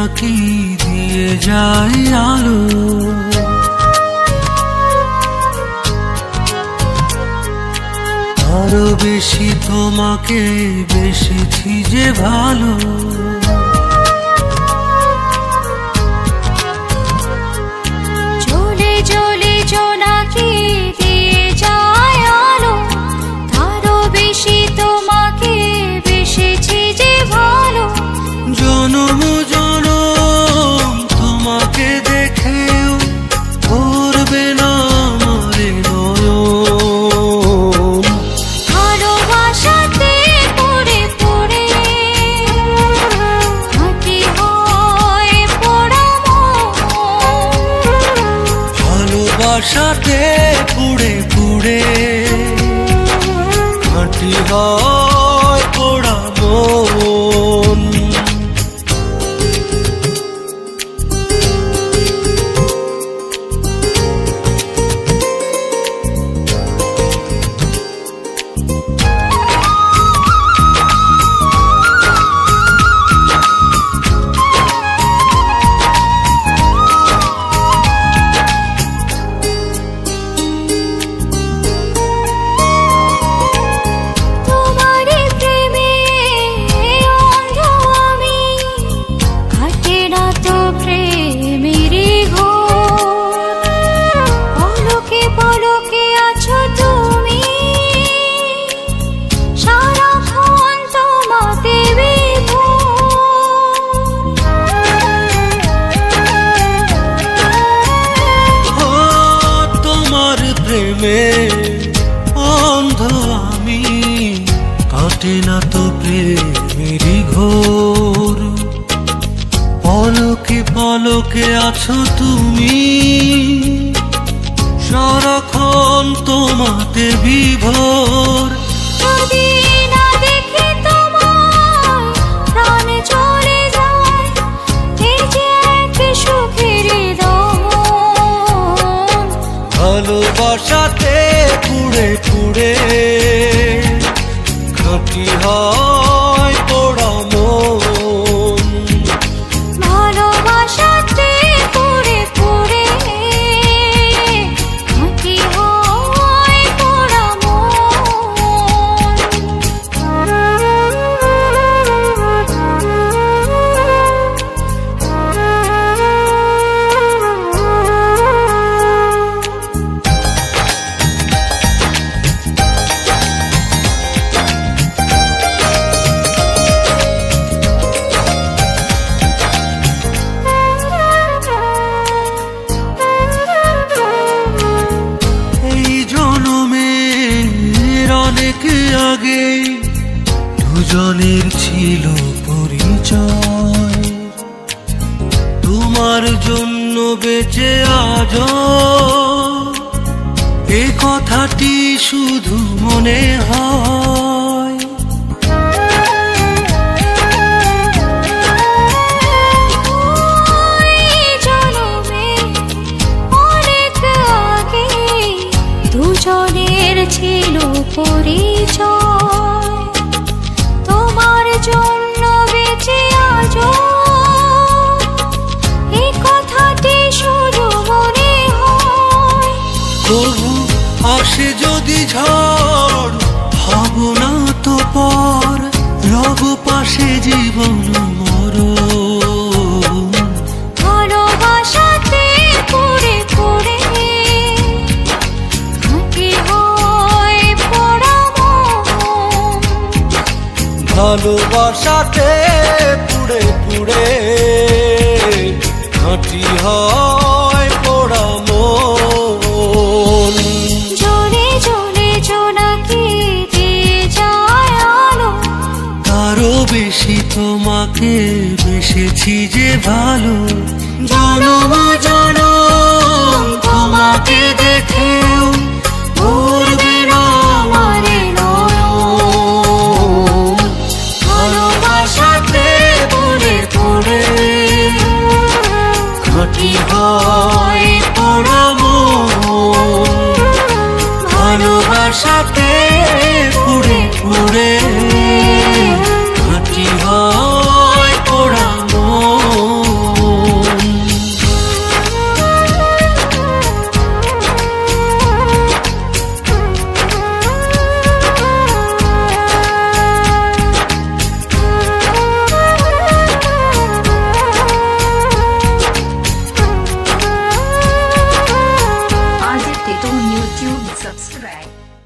জোনাকি দিয়ে যায় আলো। আরো বেশি তোমাকে বেসেছি যে ভালো। জ্বলে জ্বলে জোনাকি দিয়ে যায় আলো, আরো বেশি তোমাকে বেসেছি যে ভালো। জনম জনম তোমাকে দেখেও ভরবে না আমারে নয়ন। ভালোবাসাতে পড়ে পড়ে মাটি হয় পোড়া মন। ভালোবাসাতে পুড়ে পুড়ে মাটি হয় পোড়া মন। তোমারই প্রেমে অন্ধ আমি, কাটে না তো প্রেমেরই ঘোর। পলকে পলকে আছো তুমি, সারাক্ষণ তোমাতে ও তোমার প্রেমে অন্ধ আমি, কাটে না তো প্রেমেরই ঘোর। পলকে পলকে আছো তুমি, সারাক্ষণ তোমাতে বিভোর। যদি না দেখি তোমায় প্রাণ চলে যায়, এই যে এক সুখের দমন। ভালোবাসাতে পুড়ে পুড়ে খাঁটি হয় পোড়া মন। ভালোবাসাতে পড়ে পড়ে মাটি হয় পোড়া মন। এই জনমের অনেক আগে দুজনের ছিল পরিচয়। তোমার জন্য বেঁচে আজ এ কথাটি শুধু মনে হয়। এই জনমে অনেক আগে দুজনের ছিল পরিচয়। তোমার জন্য বেঁচে আজও এই কথাটি শুধু মনে হয়। তবু আসে যদি ঝড় হব না তো পর, রব পাশে জীবন মরণ। ভালোবাসাতে পড়ে পড়ে মাটি হয় পোড়া মন। ভালোবাসাতে পুড়ে পুড়ে খাঁটি হয় পোড়া মন। জ্বলে জ্বলে জোনাকি দিয়ে যায় আলো, আরো বেশি তোমাকে বেসেছি যে ভালো। জনম জনম তোমাকে দেখেও ভরবে না আমারে নয়ন। ভালোবাসাতে পুড়ে পুড়ে খাঁটি হয় পোড়া মন। ভালোবাসাতে পুড়ে পুড়ে খাঁটি হয় পোড়া মন। subscribe.